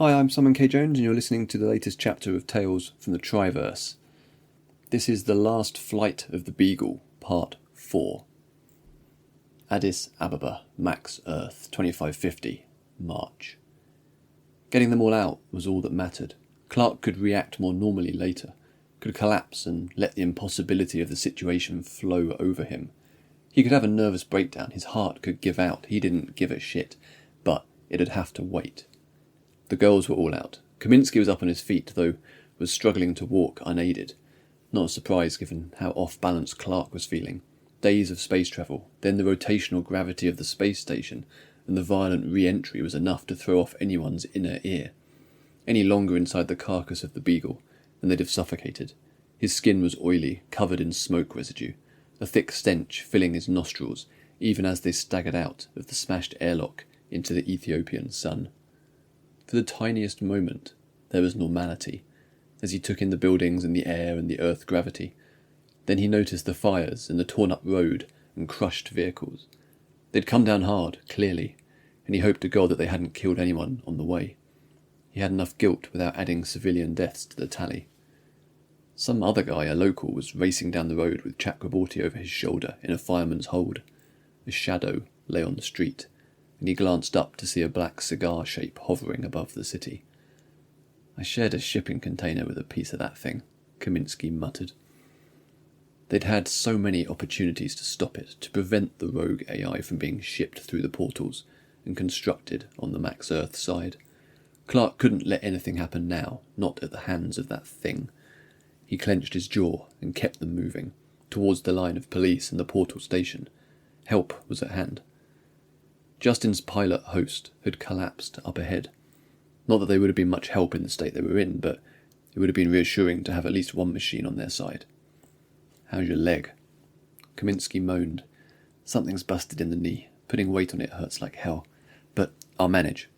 Hi, I'm Simon K. Jones, and you're listening to the latest chapter of Tales from the Triverse. This is The Last Flight of the Beagle, Part 4. Addis Ababa, Max Earth, 2550, March. Getting them all out was all that mattered. Clark could react more normally later, could collapse and let the impossibility of the situation flow over him. He could have a nervous breakdown, his heart could give out, he didn't give a shit, but it'd have to wait. The girls were all out. Kaminsky was up on his feet, though was struggling to walk unaided. Not a surprise given how off-balance Clark was feeling. Days of space travel, then the rotational gravity of the space station, and the violent re-entry was enough to throw off anyone's inner ear. Any longer inside the carcass of the Beagle, and they'd have suffocated. His skin was oily, covered in smoke residue, a thick stench filling his nostrils, even as they staggered out of the smashed airlock into the Ethiopian sun. For the tiniest moment, there was normality, as he took in the buildings and the air and the earth gravity. Then he noticed the fires and the torn-up road and crushed vehicles. They'd come down hard, clearly, and he hoped to God that they hadn't killed anyone on the way. He had enough guilt without adding civilian deaths to the tally. Some other guy, a local, was racing down the road with Chakraborty over his shoulder in a fireman's hold. A shadow lay on the street, and he glanced up to see a black cigar shape hovering above the city. "I shared a shipping container with a piece of that thing," Kaminsky muttered. They'd had so many opportunities to stop it, to prevent the rogue AI from being shipped through the portals and constructed on the Max Earth side. Clark couldn't let anything happen now, not at the hands of that thing. He clenched his jaw and kept them moving, towards the line of police and the portal station. Help was at hand. Justin's pilot host had collapsed up ahead. Not that they would have been much help in the state they were in, but it would have been reassuring to have at least one machine on their side. "How's your leg?" Kaminsky moaned. "Something's busted in the knee. Putting weight on it hurts like hell. But I'll manage."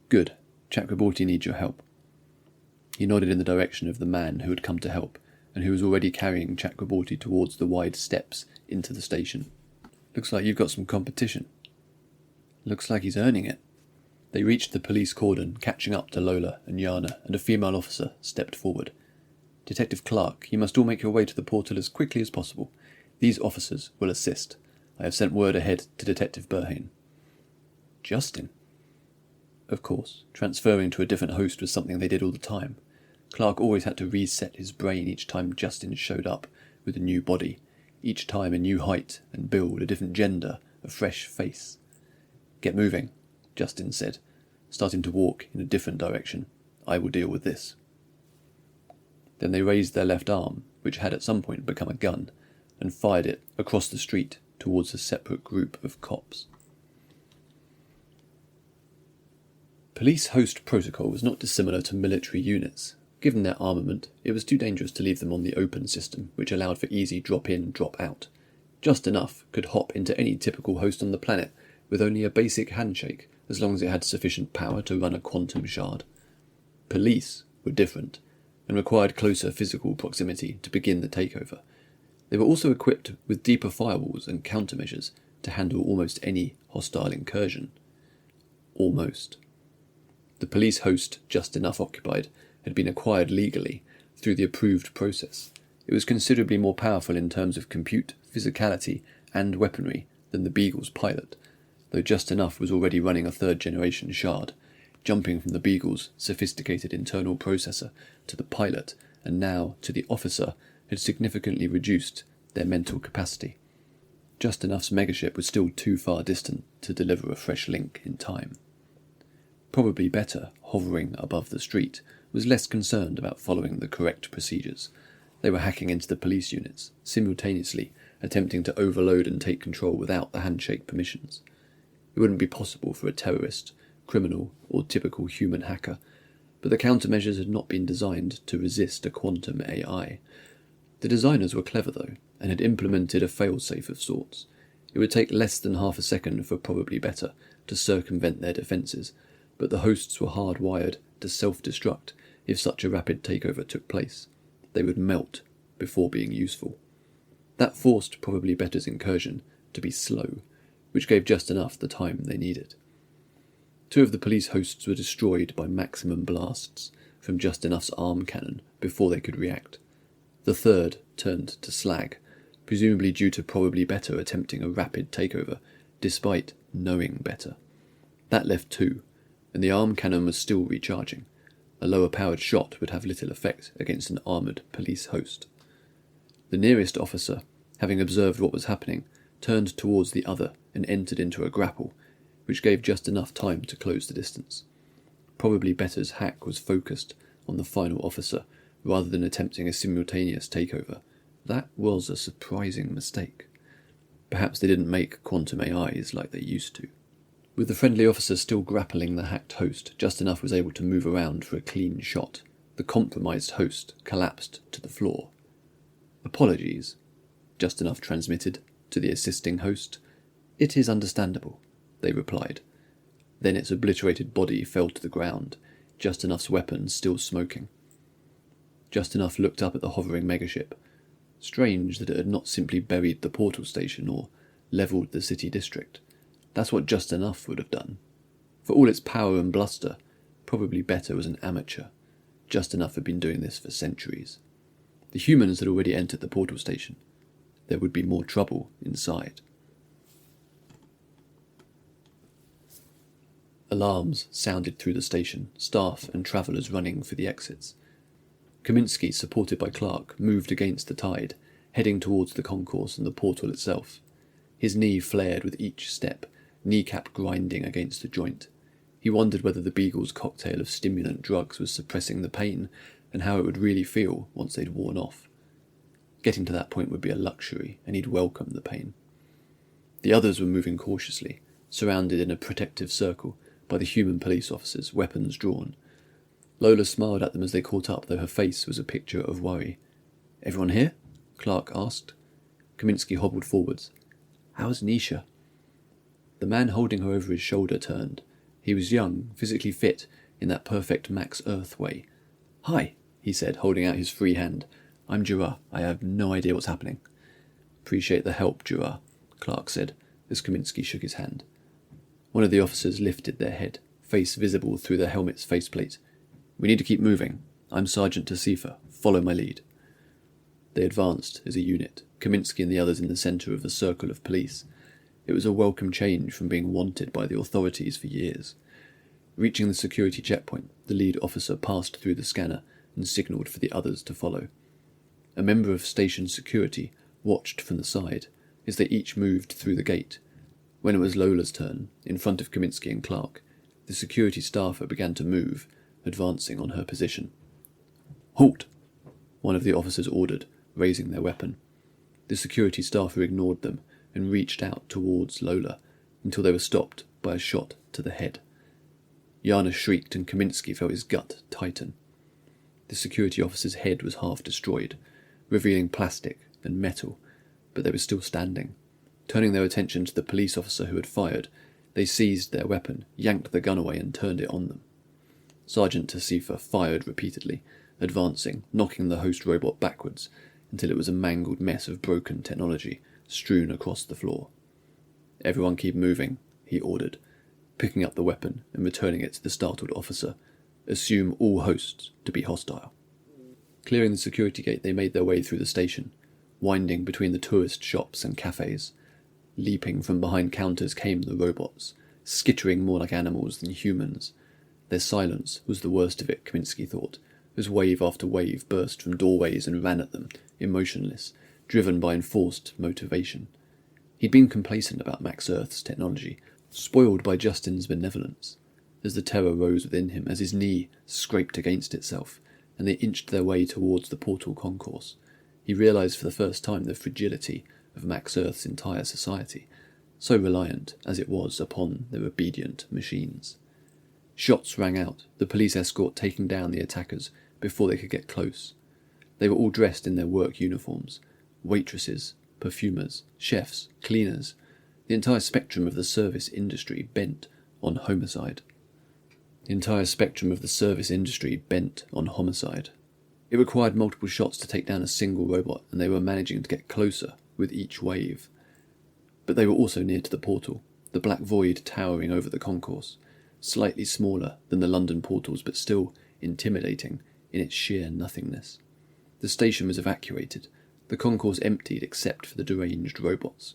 "Good. Chakraborty needs your help." He nodded in the direction of the man who had come to help, and who was already carrying Chakraborty towards the wide steps into the station. "Looks like you've got some competition." "Looks like he's earning it." They reached the police cordon, catching up to Lola and Yana, and a female officer stepped forward. "Detective Clark, you must all make your way to the portal as quickly as possible. These officers will assist. I have sent word ahead to Detective Burhane." "Justin?" Of course, transferring to a different host was something they did all the time. Clark always had to reset his brain each time Justin showed up with a new body, each time a new height and build, a different gender, a fresh face. "Get moving," Justin said, starting to walk in a different direction. "I will deal with this." Then they raised their left arm, which had at some point become a gun, and fired it across the street towards a separate group of cops. Police host protocol was not dissimilar to military units. Given their armament, it was too dangerous to leave them on the open system, which allowed for easy drop-in, drop-out. Just enough could hop into any typical host on the planet with only a basic handshake, as long as it had sufficient power to run a quantum shard. Police were different, and required closer physical proximity to begin the takeover. They were also equipped with deeper firewalls and countermeasures to handle almost any hostile incursion. Almost. The police host, just enough occupied, had been acquired legally through the approved process. It was considerably more powerful in terms of compute, physicality, and weaponry than the Beagle's pilot, though just enough was already running a third-generation shard, jumping from the Beagle's sophisticated internal processor to the pilot, and now to the officer, had significantly reduced their mental capacity. Just enough's megaship was still too far distant to deliver a fresh link in time. Probably better, hovering above the street, was less concerned about following the correct procedures. They were hacking into the police units, simultaneously attempting to overload and take control without the handshake permissions. It wouldn't be possible for a terrorist, criminal, or typical human hacker, but the countermeasures had not been designed to resist a quantum AI. The designers were clever, though, and had implemented a failsafe of sorts. It would take less than half a second for probably better to circumvent their defences, but the hosts were hardwired to self-destruct if such a rapid takeover took place. They would melt before being useful. That forced probably better's incursion to be slow, which gave just enough the time they needed. Two of the police hosts were destroyed by maximum blasts from just enough's arm cannon before they could react. The third turned to slag, presumably due to probably better attempting a rapid takeover, despite knowing better. That left two, and the arm cannon was still recharging. A lower-powered shot would have little effect against an armoured police host. The nearest officer, having observed what was happening, turned towards the other and entered into a grapple, which gave just enough time to close the distance. Probably Better's hack was focused on the final officer rather than attempting a simultaneous takeover. That was a surprising mistake. Perhaps they didn't make quantum AIs like they used to. With the friendly officer still grappling the hacked host, just enough was able to move around for a clean shot. The compromised host collapsed to the floor. "Apologies," just enough transmitted to the assisting host. "It is understandable," they replied. Then its obliterated body fell to the ground, just enough's weapon still smoking. Just enough looked up at the hovering megaship. Strange that it had not simply buried the portal station or levelled the city district. That's what Just Enough would have done. For all its power and bluster, probably Better was an amateur. Just Enough had been doing this for centuries. The humans had already entered the portal station. There would be more trouble inside. Alarms sounded through the station, staff and travellers running for the exits. Kaminsky, supported by Clark, moved against the tide, heading towards the concourse and the portal itself. His knee flared with each step, kneecap grinding against the joint. He wondered whether the Beagle's cocktail of stimulant drugs was suppressing the pain, and how it would really feel once they'd worn off. Getting to that point would be a luxury, and he'd welcome the pain. The others were moving cautiously, surrounded in a protective circle by the human police officers, weapons drawn. Lola smiled at them as they caught up, though her face was a picture of worry. "Everyone here?" Clark asked. Kaminsky hobbled forwards. "How's Nisha?" The man holding her over his shoulder turned. He was young, physically fit, in that perfect Max Earth way. "Hi," he said, holding out his free hand. "I'm Jura. I have no idea what's happening." "Appreciate the help, Jura," Clark said, as Kaminsky shook his hand. One of the officers lifted their head, face visible through their helmet's faceplate. "We need to keep moving. I'm Sergeant Tasifa. Follow my lead." They advanced as a unit, Kaminsky and the others in the centre of the circle of police. It was a welcome change from being wanted by the authorities for years. Reaching the security checkpoint, the lead officer passed through the scanner and signalled for the others to follow. A member of station security watched from the side as they each moved through the gate. When it was Lola's turn, in front of Kaminsky and Clark, the security staffer began to move, advancing on her position. "Halt!" one of the officers ordered, raising their weapon. The security staffer ignored them and reached out towards Lola until they were stopped by a shot to the head. Yana shrieked and Kaminsky felt his gut tighten. The security officer's head was half destroyed, revealing plastic and metal, but they were still standing. Turning their attention to the police officer who had fired, they seized their weapon, yanked the gun away and turned it on them. Sergeant Tasifa fired repeatedly, advancing, knocking the host robot backwards until it was a mangled mess of broken technology strewn across the floor. "Everyone keep moving," he ordered, picking up the weapon and returning it to the startled officer. "Assume all hosts to be hostile." Clearing the security gate, they made their way through the station, winding between the tourist shops and cafes. Leaping from behind counters came the robots, skittering more like animals than humans. Their silence was the worst of it, Kaminsky thought, as wave after wave burst from doorways and ran at them, emotionless, driven by enforced motivation. He'd been complacent about Max Earth's technology, spoiled by Justin's benevolence. As the terror rose within him, as his knee scraped against itself, and they inched their way towards the portal concourse, he realised for the first time the fragility of Max Earth's entire society, so reliant as it was upon their obedient machines. Shots rang out, the police escort taking down the attackers before they could get close. They were all dressed in their work uniforms, waitresses, perfumers, chefs, cleaners, the entire spectrum of the service industry bent on homicide. It required multiple shots to take down a single robot, and they were managing to get closer with each wave. But they were also near to the portal, the black void towering over the concourse, slightly smaller than the London portals but still intimidating in its sheer nothingness. The station was evacuated, the concourse emptied except for the deranged robots.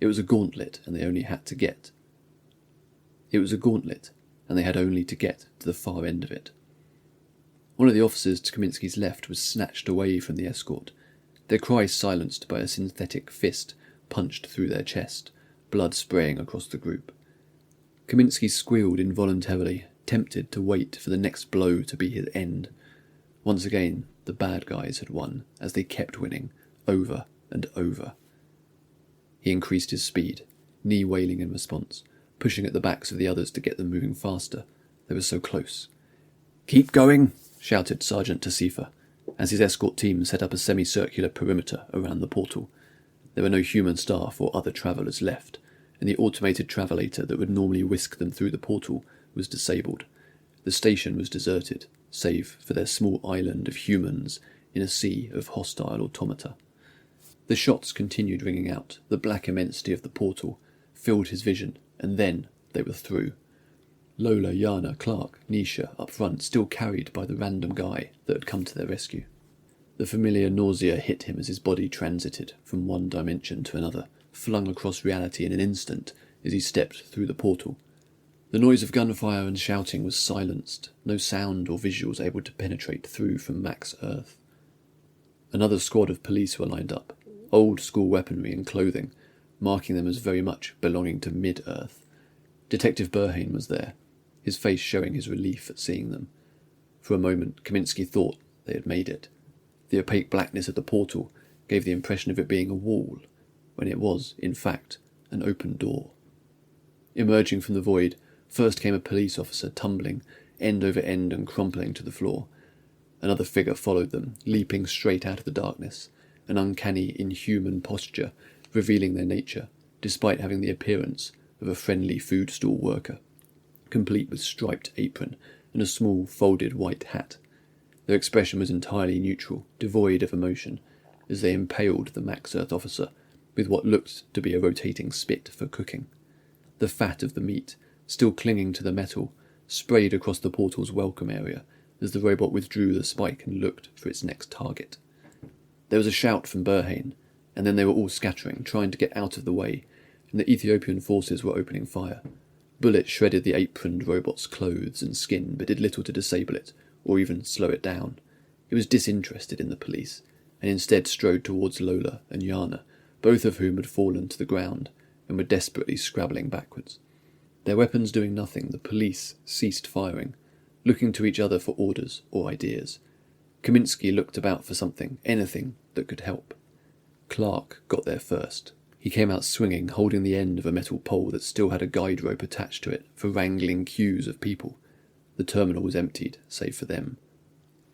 It was a gauntlet, and they only had to get to the far end of it. One of the officers to Kaminsky's left was snatched away from the escort, their cries silenced by a synthetic fist punched through their chest, blood spraying across the group. Kaminsky squealed involuntarily, tempted to wait for the next blow to be his end. Once again, the bad guys had won, as they kept winning, over and over. He increased his speed, knee wailing in response, pushing at the backs of the others to get them moving faster. They were so close. "Keep going," shouted Sergeant Tasifa, as his escort team set up a semicircular perimeter around the portal. There were no human staff or other travellers left, and the automated travelator that would normally whisk them through the portal was disabled. The station was deserted, save for their small island of humans in a sea of hostile automata. The shots continued ringing out. The black immensity of the portal filled his vision, and then they were through. Lola, Yana, Clark, Nisha, up front, still carried by the random guy that had come to their rescue. The familiar nausea hit him as his body transited from one dimension to another, flung across reality in an instant as he stepped through the portal. The noise of gunfire and shouting was silenced, no sound or visuals able to penetrate through from Max Earth. Another squad of police were lined up, old-school weaponry and clothing, marking them as very much belonging to mid-Earth. Detective Burhane was there, his face showing his relief at seeing them. For a moment, Kaminsky thought they had made it. The opaque blackness of the portal gave the impression of it being a wall, when it was, in fact, an open door. Emerging from the void, first came a police officer, tumbling, end over end and crumpling to the floor. Another figure followed them, leaping straight out of the darkness, an uncanny, inhuman posture, revealing their nature, despite having the appearance of a friendly food stall worker, complete with striped apron and a small, folded white hat. Their expression was entirely neutral, devoid of emotion, as they impaled the Max Earth officer with what looked to be a rotating spit for cooking. The fat of the meat, still clinging to the metal, sprayed across the portal's welcome area as the robot withdrew the spike and looked for its next target. There was a shout from Burhane, and then they were all scattering, trying to get out of the way, and the Ethiopian forces were opening fire. Bullets shredded the aproned robot's clothes and skin, but did little to disable it, or even slow it down. It was disinterested in the police, and instead strode towards Lola and Yana, both of whom had fallen to the ground and were desperately scrabbling backwards. Their weapons doing nothing, the police ceased firing, looking to each other for orders or ideas. Kaminsky looked about for something, anything that could help. Clark got there first. He came out swinging, holding the end of a metal pole that still had a guide rope attached to it for wrangling queues of people. The terminal was emptied, save for them.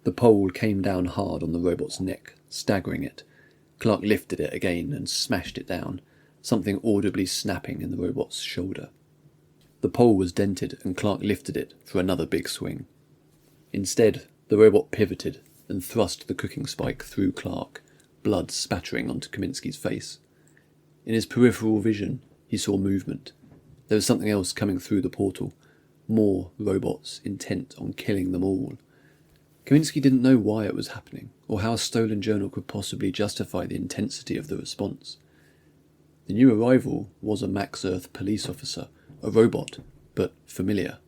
The pole came down hard on the robot's neck, staggering it. Clark lifted it again and smashed it down, something audibly snapping in the robot's shoulder. The pole was dented, and Clark lifted it for another big swing. Instead, the robot pivoted and thrust the cooking spike through Clark, blood spattering onto Kaminsky's face. In his peripheral vision, he saw movement. There was something else coming through the portal. More robots intent on killing them all. Kaminsky didn't know why it was happening, or how a stolen journal could possibly justify the intensity of the response. The new arrival was a Max Earth police officer, a robot, but familiar.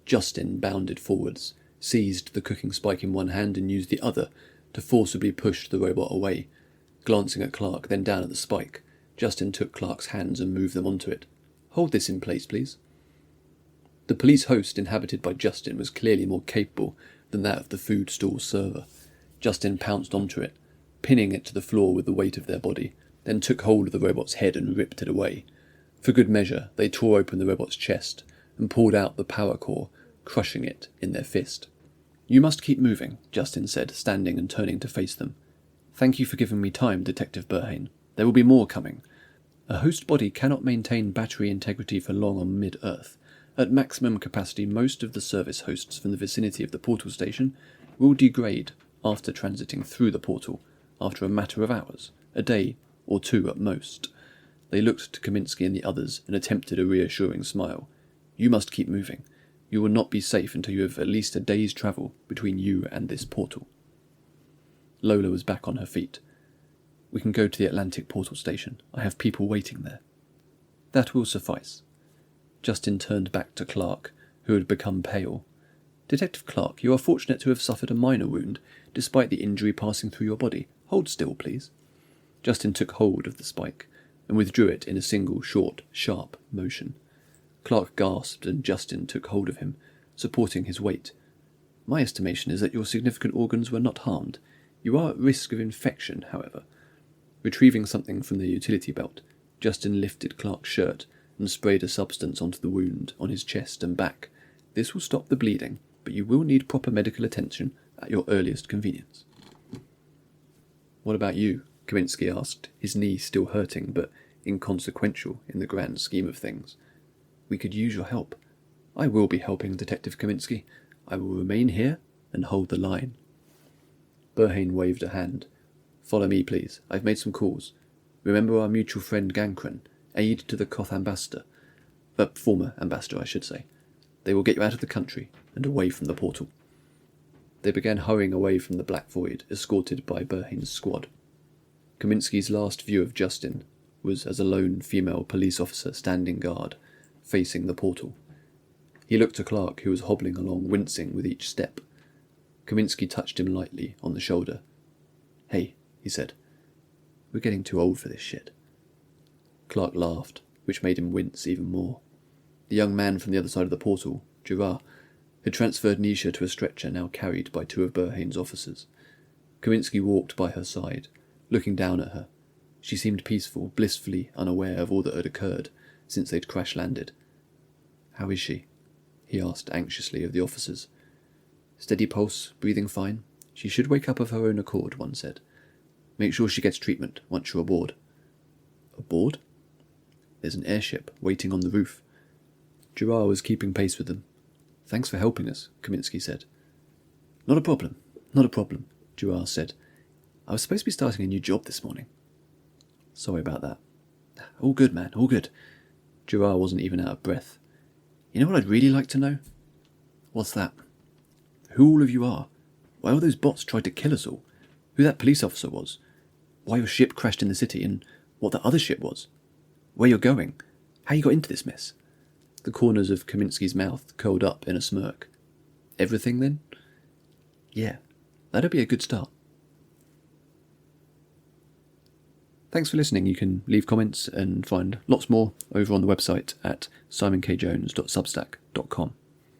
Justin bounded forwards, seized the cooking spike in one hand and used the other to forcibly push the robot away. Glancing at Clark, then down at the spike, Justin took Clark's hands and moved them onto it. "Hold this in place, please." The police host inhabited by Justin was clearly more capable than that of the food stall server. Justin pounced onto it, pinning it to the floor with the weight of their body, then took hold of the robot's head and ripped it away. For good measure, they tore open the robot's chest and pulled out the power core, crushing it in their fist. "You must keep moving," Justin said, standing and turning to face them. "Thank you for giving me time, Detective Burhane. There will be more coming. A host body cannot maintain battery integrity for long on mid-Earth. At maximum capacity, most of the service hosts from the vicinity of the portal station will degrade after transiting through the portal, after a matter of hours, a day or two at most." They looked to Kaminsky and the others and attempted a reassuring smile. "You must keep moving. You will not be safe until you have at least a day's travel between you and this portal. Lola was back on her feet. We can go to the Atlantic portal station. I have people waiting there. That will suffice. Justin turned back to Clark, who had become pale. Detective Clark, you are fortunate to have suffered a minor wound, despite the injury passing through your body. Hold still, please. Justin took hold of the spike, and withdrew it in a single, short, sharp motion. Clark gasped, and Justin took hold of him, supporting his weight. My estimation is that your significant organs were not harmed. You are at risk of infection, however. Retrieving something from the utility belt, Justin lifted Clark's shirt and sprayed a substance onto the wound on his chest and back. This will stop the bleeding, but you will need proper medical attention at your earliest convenience. What about you? Kaminsky asked, his knee still hurting but inconsequential in the grand scheme of things. We could use your help. I will be helping, Detective Kaminsky. I will remain here and hold the line. Burhane waved a hand. Follow me, please. I've made some calls. Remember our mutual friend Gankran, aide to the Koth ambassador. Former ambassador, I should say. They will get you out of the country and away from the portal. They began hurrying away from the Black Void, escorted by Burhane's squad. Kaminsky's last view of Justin was as a lone female police officer standing guard, facing the portal. He looked to Clark, who was hobbling along, wincing with each step. Kaminsky touched him lightly on the shoulder. Hey, he said. We're getting too old for this shit. Clark laughed, which made him wince even more. The young man from the other side of the portal, Girard, had transferred Nisha to a stretcher now carried by two of Burhane's officers. Kaminsky walked by her side, looking down at her. She seemed peaceful, blissfully unaware of all that had occurred since they'd crash-landed. How is she? He asked anxiously of the officers. Steady pulse, breathing fine. She should wake up of her own accord, one said. Make sure she gets treatment once you're aboard. Aboard? There's an airship waiting on the roof. Girard was keeping pace with them. Thanks for helping us, Kaminsky said. Not a problem, Girard said. I was supposed to be starting a new job this morning. Sorry about that. All good, man, all good. Girard wasn't even out of breath. You know what I'd really like to know? What's that? Who all of you are. Why all those bots tried to kill us all. Who that police officer was. Why your ship crashed in the city and what that other ship was. Where you're going. How you got into this mess. The corners of Kaminsky's mouth curled up in a smirk. Everything, then? Yeah, that'd be a good start. Thanks for listening. You can leave comments and find lots more over on the website at simonkjones.substack.com.